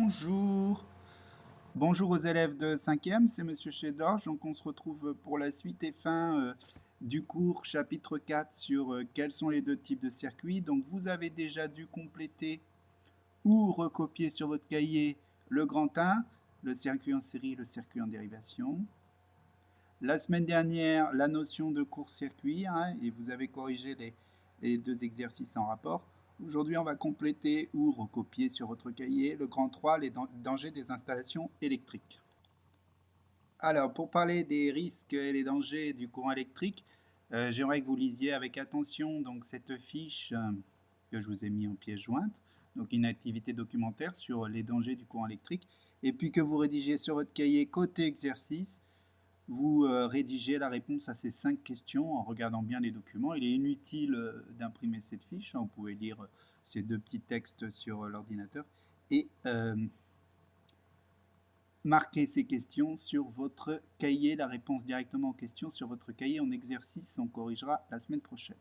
Bonjour. Bonjour aux élèves de 5e, c'est Monsieur Chédorge. Donc on se retrouve pour la suite et fin du cours chapitre 4 sur quels sont les deux types de circuits. Donc vous avez déjà dû compléter ou recopier sur votre cahier le grand 1, le circuit en série, le circuit en dérivation. La semaine dernière, la notion de court-circuit, hein, et vous avez corrigé les deux exercices en rapport. Aujourd'hui, on va compléter ou recopier sur votre cahier le grand 3, les dangers des installations électriques. Alors, pour parler des risques et des dangers du courant électrique, j'aimerais que vous lisiez avec attention donc, cette fiche que je vous ai mis en pièce jointe, donc une activité documentaire sur les dangers du courant électrique, et puis que vous rédigiez sur votre cahier côté exercice, vous rédigez la réponse à ces 5 questions en regardant bien les documents. Il est inutile d'imprimer cette fiche, hein, vous pouvez lire ces deux petits textes sur l'ordinateur et marquer ces questions sur votre cahier, la réponse directement aux questions sur votre cahier en exercice, on corrigera la semaine prochaine.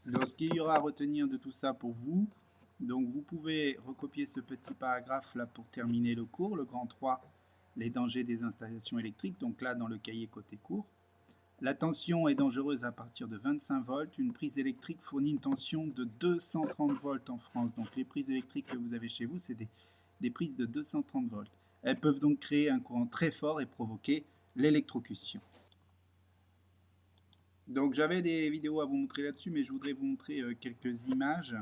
Lorsqu'il y aura à retenir de tout ça pour vous, donc vous pouvez recopier ce petit paragraphe là pour terminer le cours, le grand 3, les dangers des installations électriques, donc là dans le cahier côté court. La tension est dangereuse à partir de 25 volts. Une prise électrique fournit une tension de 230 volts en France. Donc les prises électriques que vous avez chez vous, c'est des prises de 230 volts. Elles peuvent donc créer un courant très fort et provoquer l'électrocution. Donc j'avais des vidéos à vous montrer là-dessus, mais je voudrais vous montrer quelques images.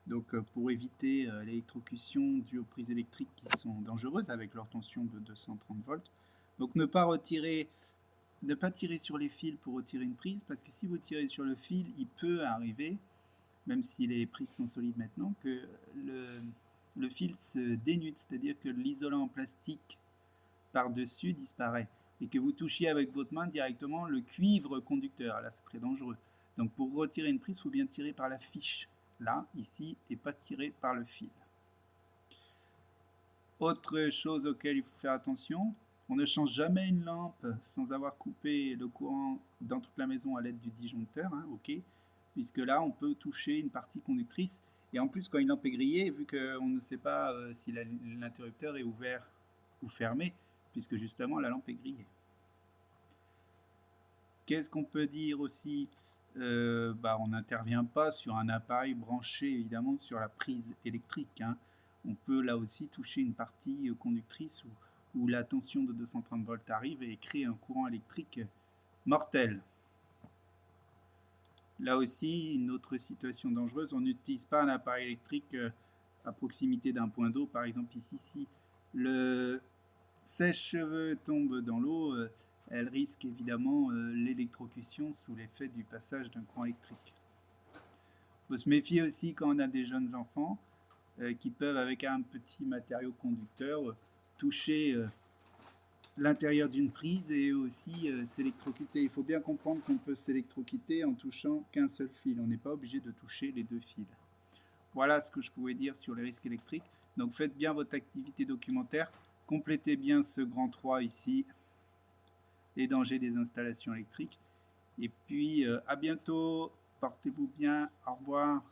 Donc pour éviter l'électrocution due aux prises électriques qui sont dangereuses avec leur tension de 230 volts. Donc ne pas tirer sur les fils pour retirer une prise, parce que si vous tirez sur le fil, il peut arriver, même si les prises sont solides maintenant, que le fil se dénude, c'est-à-dire que l'isolant en plastique par-dessus disparaît, et que vous touchiez avec votre main directement le cuivre conducteur. Là, c'est très dangereux. Donc pour retirer une prise, il faut bien tirer par la fiche, là, ici, et pas tirer par le fil. Autre chose auquel il faut faire attention, on ne change jamais une lampe sans avoir coupé le courant dans toute la maison à l'aide du disjoncteur, hein, ok, puisque là, on peut toucher une partie conductrice. Et en plus, quand une lampe est grillée, vu qu'on ne sait pas si l'interrupteur est ouvert ou fermé, puisque justement, la lampe est grillée. Qu'est-ce qu'on peut dire aussi on n'intervient pas sur un appareil branché, évidemment, sur la prise électrique, hein. On peut là aussi toucher une partie conductrice où la tension de 230 volts arrive et crée un courant électrique mortel. Là aussi, une autre situation dangereuse, on n'utilise pas un appareil électrique à proximité d'un point d'eau. Par exemple, ici, si le sèche-cheveux tombe dans l'eau, elle risque évidemment l'électrocution sous l'effet du passage d'un courant électrique. Il faut se méfier aussi quand on a des jeunes enfants qui peuvent, avec un petit matériau conducteur, toucher l'intérieur d'une prise et aussi s'électrocuter. Il faut bien comprendre qu'on peut s'électrocuter en touchant qu'un seul fil. On n'est pas obligé de toucher les deux fils. Voilà ce que je pouvais dire sur les risques électriques. Donc faites bien votre activité documentaire. Complétez bien ce grand 3 ici, les dangers des installations électriques. Et puis à bientôt, portez-vous bien, au revoir.